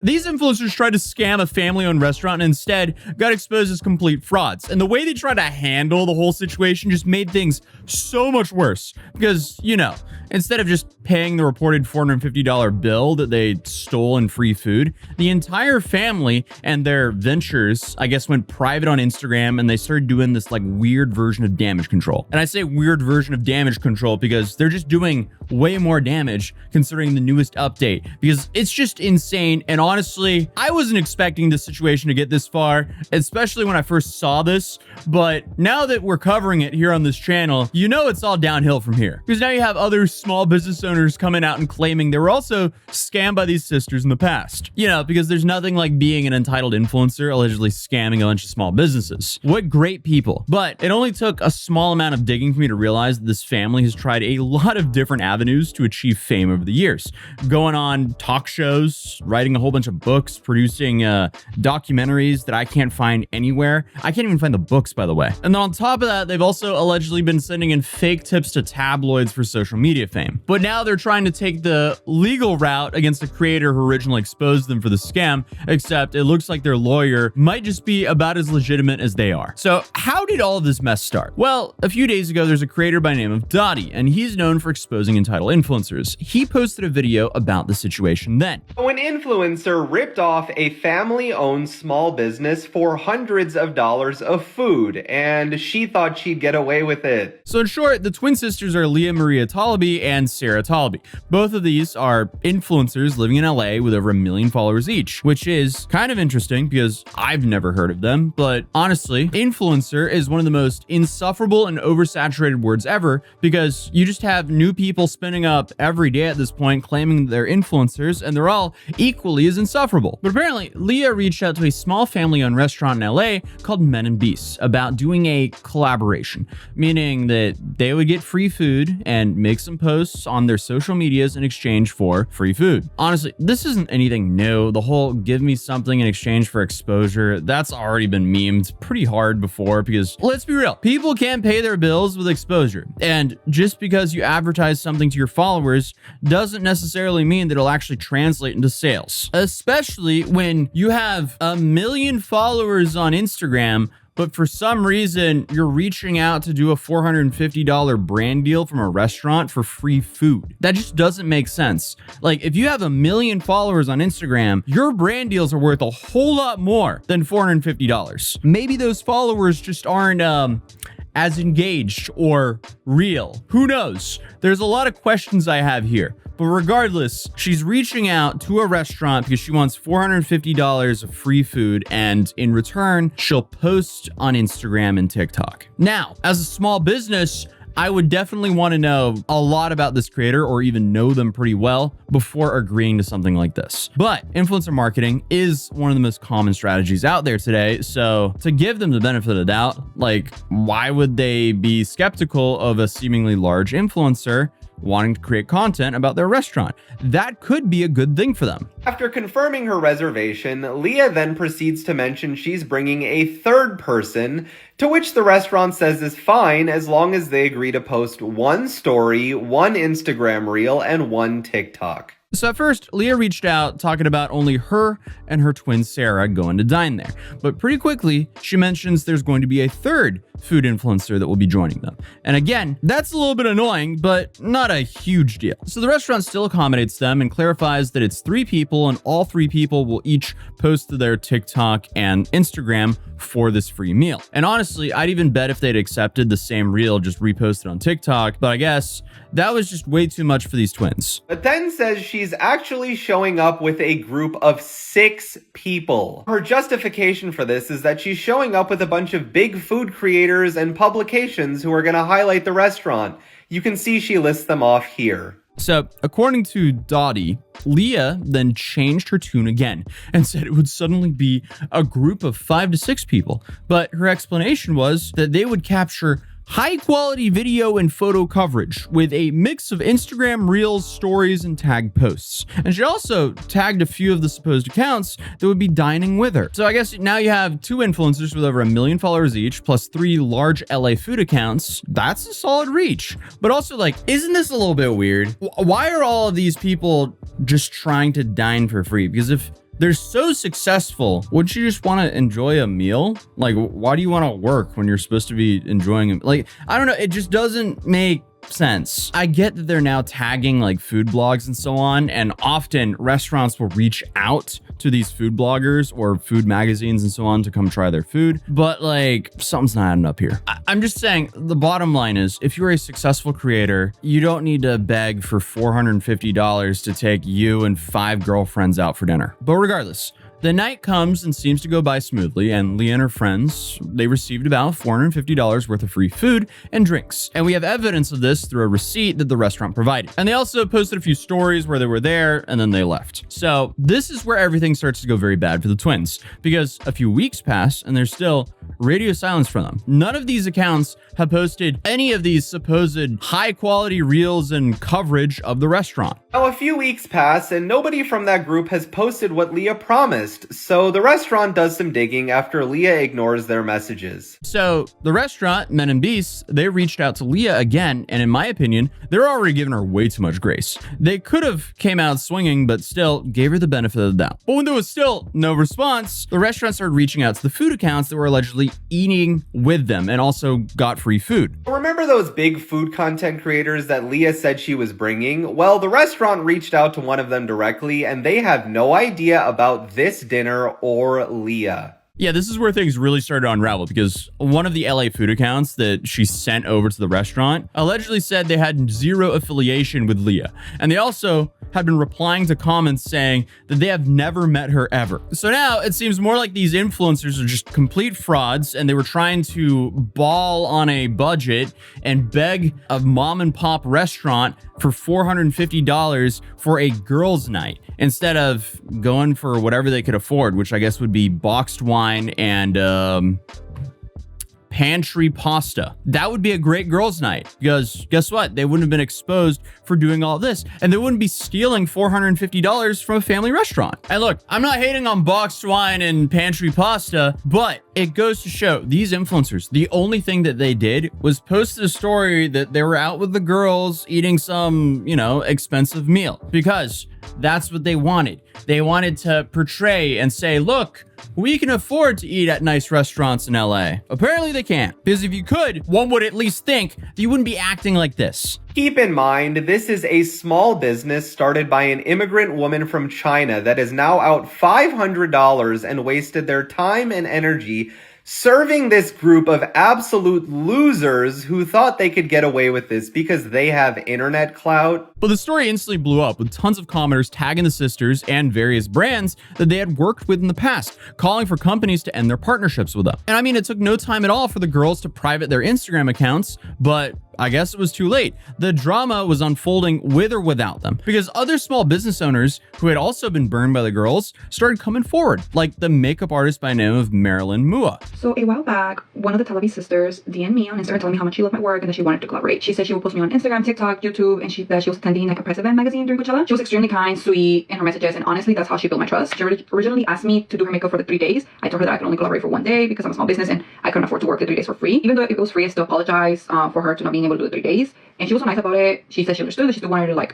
These influencers tried to scam a family-owned restaurant and instead got exposed as complete frauds. And the way they tried to handle the whole situation just made things so much worse. Because, you know, instead of just paying the reported $450 bill that they stole in free food, the entire family and their ventures, I guess, went private on Instagram and they started doing this like weird version of damage control. And I say weird version of damage control because they're just doing way more damage considering the newest update, because it's just insane. And honestly, I wasn't expecting this situation to get this far, especially when I first saw this. But now that we're covering it here on this channel, you know it's all downhill from here, because now you have other small business owners coming out and claiming they were also scammed by these sisters in the past. You know, because there's nothing like being an entitled influencer allegedly scamming a bunch of small businesses. What great people. But it only took a small amount of digging for me to realize that this family has tried a lot of different avenues to achieve fame over the years. Going on talk shows, writing a whole bunch of books, producing documentaries that I can't find anywhere. I can't even find the books, by the way. And then on top of that, they've also allegedly been sending in fake tips to tabloids for social media fame. But now they're trying to take the legal route against the creator who originally exposed them for the scam, except it looks like their lawyer might just be about as legitimate as they are. So how did all of this mess start? Well, a few days ago, there's a creator by the name of Dottie, and he's known for exposing entitled influencers. He posted a video about the situation then. An influencer ripped off a family-owned small business for hundreds of dollars of food, and she thought she'd get away with it. So in short, the twin sisters are Leah Maria Taliby and Sarah Taliby. Both of these are influencers living in LA with over 1 million followers each, which is kind of interesting because I've never heard of them. But honestly, influencer is one of the most insufferable and oversaturated words ever, because you just have new people spinning up every day at this point claiming they're influencers, and they're all equally as insufferable. But apparently, Leah reached out to a small family-owned restaurant in LA called Men and Beasts about doing a collaboration, meaning that they would get free food and make some posts on their social medias in exchange for free food. Honestly, this isn't anything new. The whole give me something in exchange for exposure, that's already been memed pretty hard before, because let's be real, people can't pay their bills with exposure. And just because you advertise something to your followers doesn't necessarily mean that it'll actually translate into sales, especially when you have 1 million followers on Instagram, but for some reason you're reaching out to do a $450 brand deal from a restaurant for free food. That just doesn't make sense. Like, if you have 1 million followers on Instagram, your brand deals are worth a whole lot more than $450. Maybe those followers just aren't as engaged or real. Who knows? There's a lot of questions I have here. But regardless, she's reaching out to a restaurant because she wants $450 of free food, and in return, she'll post on Instagram and TikTok. Now, as a small business, I would definitely want to know a lot about this creator or even know them pretty well before agreeing to something like this. But influencer marketing is one of the most common strategies out there today. So to give them the benefit of the doubt, like, why would they be skeptical of a seemingly large influencer wanting to create content about their restaurant? That could be a good thing for them. After confirming her reservation, Leah then proceeds to mention she's bringing a third person, to which the restaurant says is fine as long as they agree to post 1 story, 1 Instagram reel, and 1 TikTok. So at first, Leah reached out talking about only her and her twin Sarah going to dine there. But pretty quickly, she mentions there's going to be a third food influencer that will be joining them. And again, that's a little bit annoying, but not a huge deal. So the restaurant still accommodates them and clarifies that it's 3 people, and all 3 people will each post to their TikTok and Instagram for this free meal. And honestly, I'd even bet if they'd accepted the same reel, just reposted on TikTok, but I guess that was just way too much for these twins. But then says she's actually showing up with a group of 6 people. Her justification for this is that she's showing up with a bunch of big food creators and publications who are going to highlight the restaurant. You can see she lists them off here. So, according to Dottie, Leah then changed her tune again and said it would suddenly be a group of 5 to 6 people. But her explanation was that they would capture high-quality video and photo coverage with a mix of Instagram Reels, stories, and tagged posts. And she also tagged a few of the supposed accounts that would be dining with her. So I guess now you have 2 influencers with over 1 million followers each, plus 3 large LA food accounts. That's a solid reach. But also, like, isn't this a little bit weird? Why are all of these people just trying to dine for free? Because if they're so successful. Wouldn't you just want to enjoy a meal? Like, why do you want to work when you're supposed to be enjoying it? Like, I don't know. It just doesn't make sense. I get that they're now tagging like food blogs and so on, and often restaurants will reach out to these food bloggers or food magazines and so on to come try their food, but like something's not adding up here. I'm just saying the bottom line is if you're a successful creator, you don't need to beg for $450 to take you and 5 girlfriends out for dinner. But regardless, the night comes and seems to go by smoothly, and Leah and her friends, they received about $450 worth of free food and drinks. And we have evidence of this through a receipt that the restaurant provided. And they also posted a few stories where they were there and then they left. So this is where everything starts to go very bad for the twins, because a few weeks pass and there's still radio silence from them. None of these accounts have posted any of these supposed high quality reels and coverage of the restaurant. Now, a few weeks pass and nobody from that group has posted what Leah promised, so the restaurant does some digging after Leah ignores their messages. So the restaurant, Men and Beasts, they reached out to Leah again, and in my opinion, they're already giving her way too much grace. They could have came out swinging, but still gave her the benefit of the doubt. But when there was still no response, the restaurant started reaching out to the food accounts that were allegedly eating with them and also got free food. Remember those big food content creators that Leah said she was bringing? Well, the restaurant reached out to one of them directly, and they have no idea about this dinner or Leah. Yeah, this is where things really started to unravel, because one of the LA food accounts that she sent over to the restaurant allegedly said they had zero affiliation with Leah. And they also have been replying to comments saying that they have never met her ever. So now it seems more like these influencers are just complete frauds, and they were trying to ball on a budget and beg a mom and pop restaurant for $450 for a girls' night instead of going for whatever they could afford, which I guess would be boxed wine and pantry pasta. That would be a great girls' night, because guess what? They wouldn't have been exposed for doing all this, and they wouldn't be stealing $450 from a family restaurant. And look, I'm not hating on boxed wine and pantry pasta, but it goes to show these influencers, the only thing that they did was post a story that they were out with the girls eating some, expensive meal, because that's what they wanted. They wanted to portray and say, look, we can afford to eat at nice restaurants in LA. Apparently they can't, because if you could, one would at least think that you wouldn't be acting like this. Keep in mind, this is a small business started by an immigrant woman from China that is now out $500 and wasted their time and energy serving this group of absolute losers who thought they could get away with this because they have internet clout. But the story instantly blew up, with tons of commenters tagging the sisters and various brands that they had worked with in the past, calling for companies to end their partnerships with them. And I mean, it took no time at all for the girls to private their Instagram accounts, but I guess it was too late. The drama was unfolding with or without them, because other small business owners who had also been burned by the girls started coming forward, like the makeup artist by the name of Marilyn Mua. So a while back, one of the Tel Aviv sisters DM'd me on Instagram telling me how much she loved my work and that she wanted to collaborate. She said she would post me on Instagram, TikTok, YouTube, and that she was attending like a press event magazine during Coachella. She was extremely kind, sweet in her messages, and honestly, that's how she built my trust. She originally asked me to do her makeup for the 3 days. I told her that I could only collaborate for 1 day because I'm a small business and I couldn't afford to work the 3 days for free. Even though if it was free, I still apologize for her to not being able to do the 3 days. And she was so nice about it. She said she understood that she still wanted to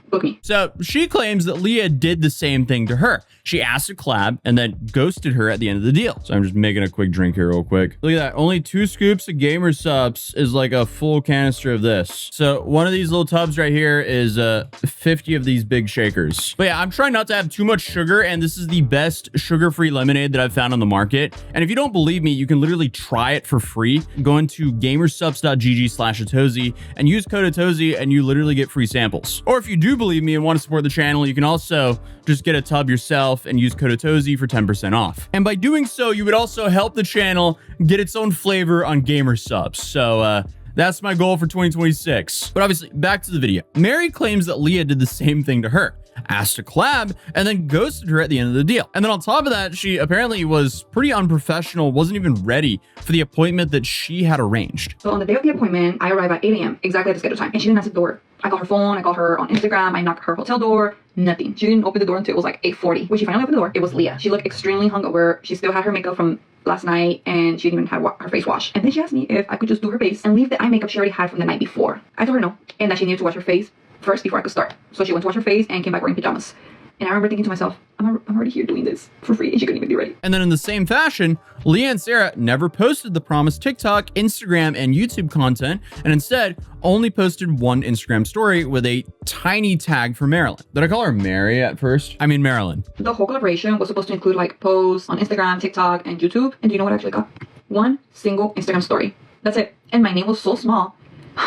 book me. So she claims that Leah did the same thing to her. She asked to collab and then ghosted her at the end of the deal. So I'm just making a quick drink here real quick. Look at that. Only 2 scoops of Gamer Subs is like a full canister of this. So one of these little tubs right here is 50 of these big shakers. But yeah, I'm trying not to have too much sugar, and this is the best sugar-free lemonade that I've found on the market. And if you don't believe me, you can literally try it for free. Go into gamersubs.gg/Atozy and use code Atozy, and you literally get free samples. Or if you do believe me and want to support the channel, you can also just get a tub yourself and use code Atozy for 10% off. And by doing so, you would also help the channel get its own flavor on Gamer Subs. So that's my goal for 2026. But obviously, back to the video. Mary claims that Leah did the same thing to her, asked to collab, and then ghosted her at the end of the deal. And then on top of that, she apparently was pretty unprofessional, wasn't even ready for the appointment that she had arranged. So on the day of the appointment, I arrive at 8 a.m. exactly at the scheduled time, and she didn't answer the door. I call her phone, I call her on Instagram, I knock her hotel door, nothing. She didn't open the door until it was like 8:40. When she finally opened the door, it was Leah. She looked extremely hungover. She still had her makeup from last night, and she didn't even have her face washed. And then she asked me if I could just do her face and leave the eye makeup she already had from the night before. I told her no, and that she needed to wash her face first before I could start. So she went to wash her face and came back wearing pajamas. And I remember thinking to myself, I'm already here doing this for free and she couldn't even be ready. And then in the same fashion, Leah and Sarah never posted the promised TikTok, Instagram, and YouTube content, and instead only posted one Instagram story with a tiny tag for Marilyn. Did I call her Mary at first? I mean Marilyn. The whole collaboration was supposed to include like posts on Instagram, TikTok, and YouTube. And do you know what I actually got? One single Instagram story. That's it. And my name was so small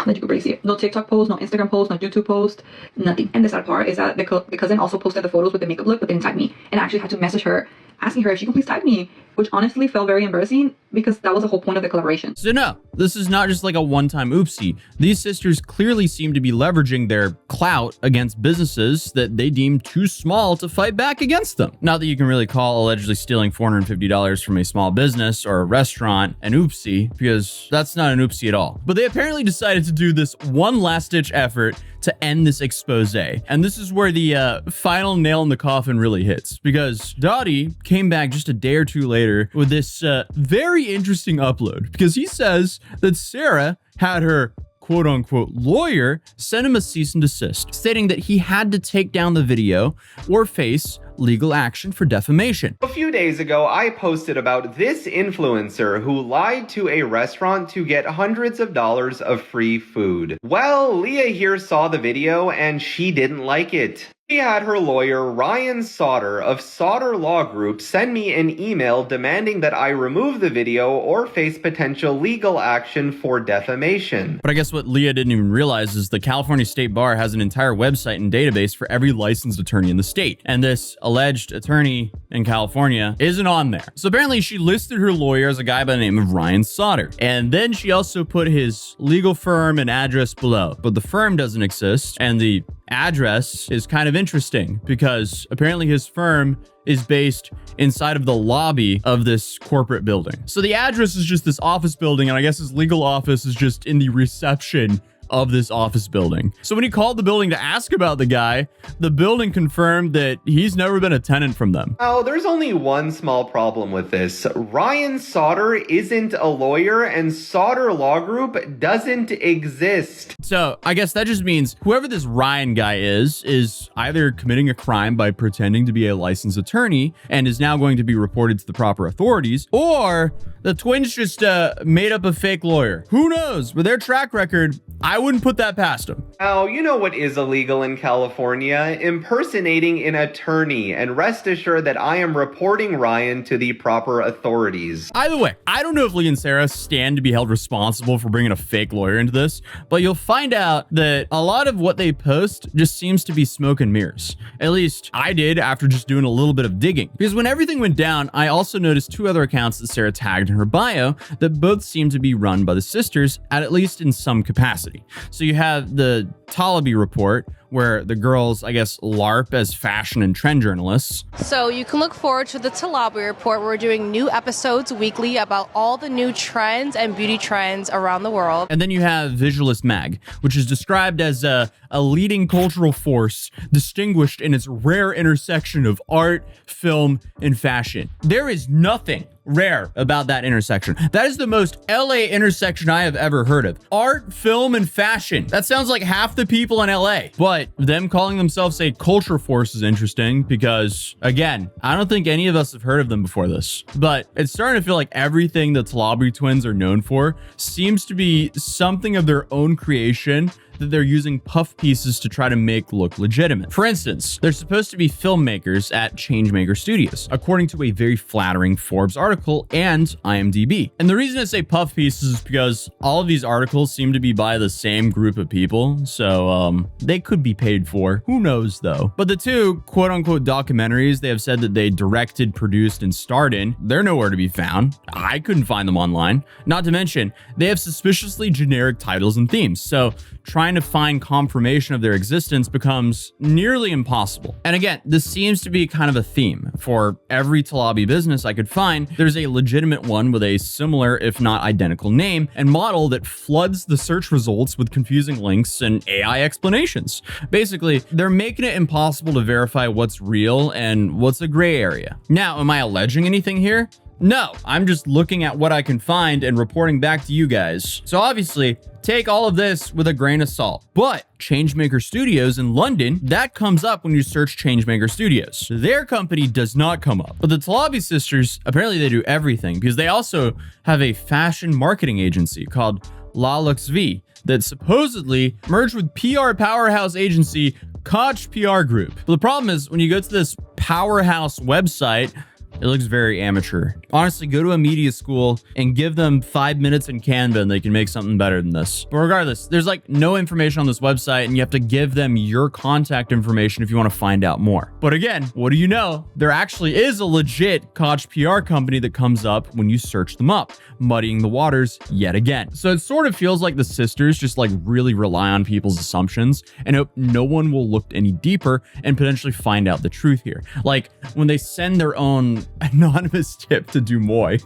that you could barely see it. No TikTok post, no Instagram post, no YouTube post, nothing. And the sad part is that the cousin also posted the photos with the makeup look, but didn't tag me. And I actually had to message her, asking her if she could please tag me, which honestly felt very embarrassing because that was the whole point of the collaboration. So no, this is not just like a one-time oopsie. These sisters clearly seem to be leveraging their clout against businesses that they deem too small to fight back against them. Not that you can really call allegedly stealing $450 from a small business or a restaurant an oopsie, because that's not an oopsie at all. But they apparently decided to do this one last-ditch effort to end this expose. And this is where the final nail in the coffin really hits, because Dottie came back just a day or two later with this very interesting upload, because he says that Sarah had her quote-unquote lawyer send him a cease and desist, stating that he had to take down the video or face legal action for defamation. A few days ago, I posted about this influencer who lied to a restaurant to get hundreds of dollars of free food. Well, Leah here saw the video and she didn't like it. She had her lawyer, Ryan Sauter of Sauter Law Group, send me an email demanding that I remove the video or face potential legal action for defamation. But I guess what Leah didn't even realize is the California State Bar has an entire website and database for every licensed attorney in the state. And this alleged attorney in California isn't on there. So apparently she listed her lawyer as a guy by the name of Ryan Sauter. And then she also put his legal firm and address below. But the firm doesn't exist, and the address is kind of interesting because apparently his firm is based inside of the lobby of this corporate building. So the address is just this office building, and I guess his legal office is just in the reception of this office building. So when he called the building to ask about the guy, the building confirmed that he's never been a tenant from them. Now, there's only one small problem with this. Ryan Sauter isn't a lawyer and Sauter Law Group doesn't exist. So I guess that just means whoever this Ryan guy is either committing a crime by pretending to be a licensed attorney and is now going to be reported to the proper authorities, or the twins just made up a fake lawyer. Who knows? With their track record, I wouldn't put that past them. Now, you know what is illegal in California? Impersonating an attorney, and rest assured that I am reporting Ryan to the proper authorities. Either way, I don't know if Lee and Sarah stand to be held responsible for bringing a fake lawyer into this, but you'll find out that a lot of what they post just seems to be smoke and mirrors. At least I did after just doing a little bit of digging. Because when everything went down, I also noticed two other accounts that Sarah tagged in her bio that both seem to be run by the sisters, at least in some capacity. So you have the Talibi report, where the girls, I guess, LARP as fashion and trend journalists. So you can look forward to the Talibi report. We're doing new episodes weekly about all the new trends and beauty trends around the world. And then you have Visualist Mag, which is described as a leading cultural force distinguished in its rare intersection of art, film, and fashion. There is nothing rare about that intersection. That is the most LA intersection I have ever heard of. Art, film, and fashion. That sounds like half the people in LA. But them calling themselves a culture force is interesting because, again, I don't think any of us have heard of them before this. But it's starting to feel like everything the Talibi twins are known for seems to be something of their own creation that they're using puff pieces to try to make look legitimate. For instance, they're supposed to be filmmakers at Changemaker Studios, according to a very flattering Forbes article and IMDb. And the reason I say puff pieces is because all of these articles seem to be by the same group of people, so they could be paid for. Who knows though? But the two quote-unquote documentaries they have said that they directed, produced, and starred in, they're nowhere to be found. I couldn't find them online. Not to mention, they have suspiciously generic titles and themes, so trying to find confirmation of their existence becomes nearly impossible. And again, this seems to be kind of a theme. For every Talibi business I could find, there's a legitimate one with a similar, if not identical name and model that floods the search results with confusing links and AI explanations. Basically, they're making it impossible to verify what's real and what's a gray area. Now, am I alleging anything here? No, I'm just looking at what I can find and reporting back to you guys. So obviously, take all of this with a grain of salt. But Changemaker Studios in London, that comes up when you search Changemaker Studios. Their company does not come up. But the Talabi sisters, apparently they do everything because they also have a fashion marketing agency called La Lux V that supposedly merged with PR powerhouse agency Koch PR Group. But the problem is when you go to this powerhouse website, it looks very amateur. Honestly, go to a media school and give them 5 minutes in Canva and they can make something better than this. But regardless, there's like no information on this website and you have to give them your contact information if you want to find out more. But again, what do you know? There actually is a legit Koch PR company that comes up when you search them up, muddying the waters yet again. So it sort of feels like the sisters just like really rely on people's assumptions and hope no one will look any deeper and potentially find out the truth here. Like when they send their own anonymous tip to Dumoy,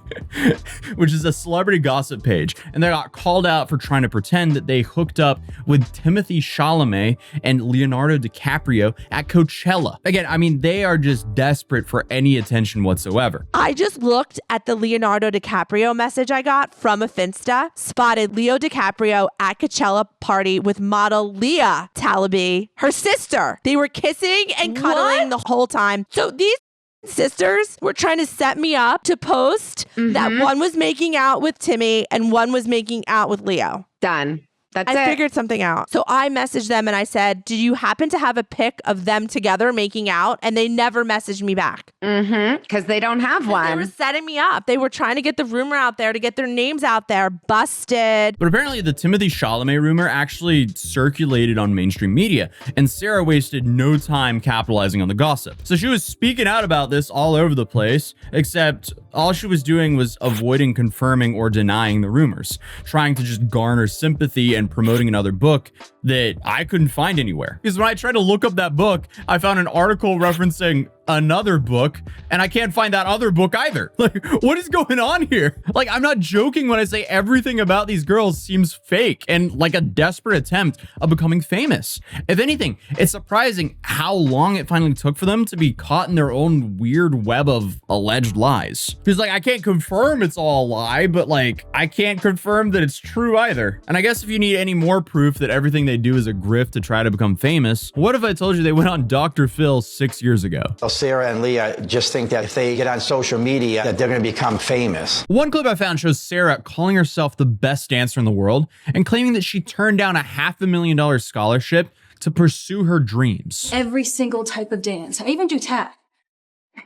which is a celebrity gossip page, and they got called out for trying to pretend that they hooked up with Timothy Chalamet and Leonardo DiCaprio at Coachella. Again, I mean, they are just desperate for any attention whatsoever. I just looked at the Leonardo DiCaprio message I got from a Finsta, spotted Leo DiCaprio at Coachella party with model Leah Talabi, her sister. They were kissing and cuddling the whole time. So these sisters were trying to set me up to post that one was making out with Timmy and one was making out with Leo. Done. That's I it. figured something out. So I messaged them and I said, did you happen to have a pic of them together making out? And they never messaged me back. Because they don't have one. They were setting me up. They were trying to get the rumor out there, to get their names out there. Busted. But apparently the Timothy Chalamet rumor actually circulated on mainstream media, and Sarah wasted no time capitalizing on the gossip. So she was speaking out about this all over the place, except all she was doing was avoiding confirming or denying the rumors, trying to just garner sympathy and promoting another book that I couldn't find anywhere. Because when I tried to look up that book, I found an article referencing another book, and I can't find that other book either. Like, what is going on here? Like, I'm not joking when I say everything about these girls seems fake and like a desperate attempt of becoming famous. If anything, it's surprising how long it finally took for them to be caught in their own weird web of alleged lies. Because like, I can't confirm it's all a lie, but like, I can't confirm that it's true either. And I guess if you need any more proof that everything they do is a grift to try to become famous, what if I told you they went on Dr. Phil 6 years ago? Sarah and Leah just think that if they get on social media, that they're going to become famous. One clip I found shows Sarah calling herself the best dancer in the world and claiming that she turned down a $500,000 scholarship to pursue her dreams. Every single type of dance. I even do tap.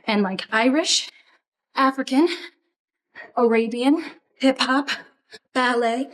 And like Irish, African, Arabian, hip hop, ballet,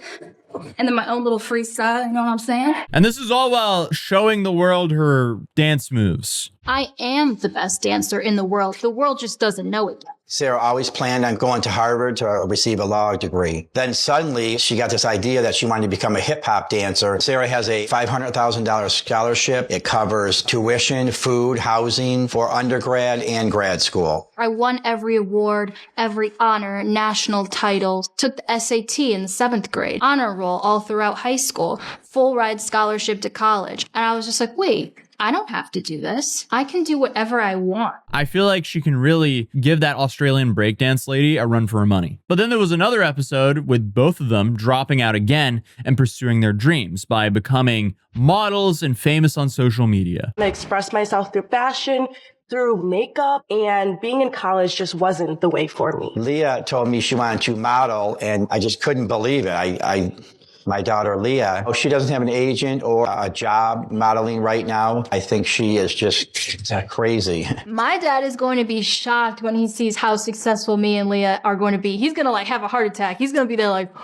and then my own little freestyle, you know what I'm saying? And this is all while showing the world her dance moves. I am the best dancer in the world. The world just doesn't know it yet. Sarah always planned on going to Harvard to receive a law degree. Then suddenly she got this idea that she wanted to become a hip hop dancer. Sarah has a $500,000 scholarship. It covers tuition, food, housing for undergrad and grad school. I won every award, every honor, national titles, took the SAT in the 7th grade, honor roll all throughout high school, full ride scholarship to college. And I was just like, wait, I don't have to do this. I can do whatever I want. I feel like she can really give that Australian breakdance lady a run for her money. But then there was another episode with both of them dropping out again and pursuing their dreams by becoming models and famous on social media. I expressed myself through fashion, through makeup, and being in college just wasn't the way for me. Leah told me she wanted to model, and I just couldn't believe it. My daughter, Leah, she doesn't have an agent or a job modeling right now. I think she is just crazy. My dad is going to be shocked when he sees how successful me and Leah are going to be. He's going to like have a heart attack. He's going to be there like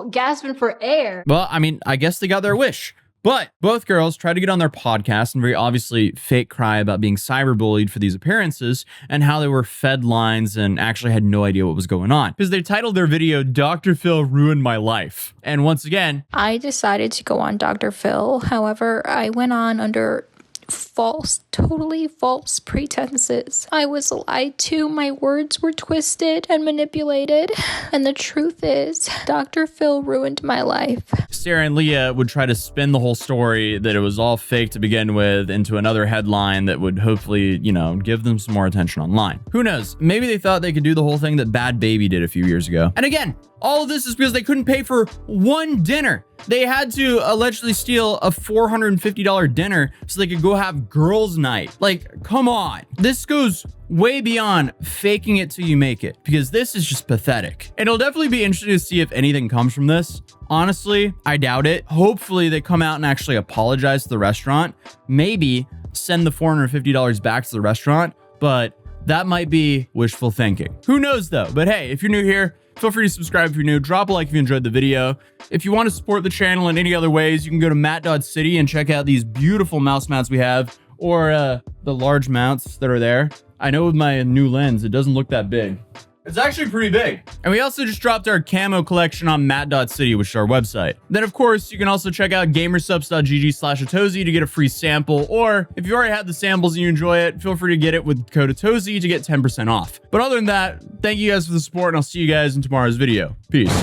gasping for air. Well, I mean, I guess they got their wish. But both girls tried to get on their podcast and very obviously fake cry about being cyberbullied for these appearances and how they were fed lines and actually had no idea what was going on. Because they titled their video, Dr. Phil Ruined My Life. And once again, I decided to go on Dr. Phil. However, I went on under false, totally false pretenses. I was lied to, my words were twisted and manipulated, and the truth is, Dr. Phil ruined my life. Sarah and Leah would try to spin the whole story that it was all fake to begin with into another headline that would hopefully, give them some more attention online. Who knows? Maybe they thought they could do the whole thing that Bad Baby did a few years ago. And again, all of this is because they couldn't pay for one dinner. They had to allegedly steal a $450 dinner so they could go have girls' night. Like, come on. This goes way beyond faking it till you make it, because this is just pathetic. And it'll definitely be interesting to see if anything comes from this. Honestly, I doubt it. Hopefully they come out and actually apologize to the restaurant. Maybe send the $450 back to the restaurant, but that might be wishful thinking. Who knows though? But hey, if you're new here, feel free to subscribe if you're new. Drop a like if you enjoyed the video. If you want to support the channel in any other ways, you can go to matt.city and check out these beautiful mouse mounts we have, or the large mounts that are there. I know with my new lens, it doesn't look that big. It's actually pretty big. And we also just dropped our camo collection on matt.city, which is our website. Then of course, you can also check out gamersubs.gg/Atozy to get a free sample, or if you already had the samples and you enjoy it, feel free to get it with code Atozy to get 10% off. But other than that, thank you guys for the support, and I'll see you guys in tomorrow's video. Peace.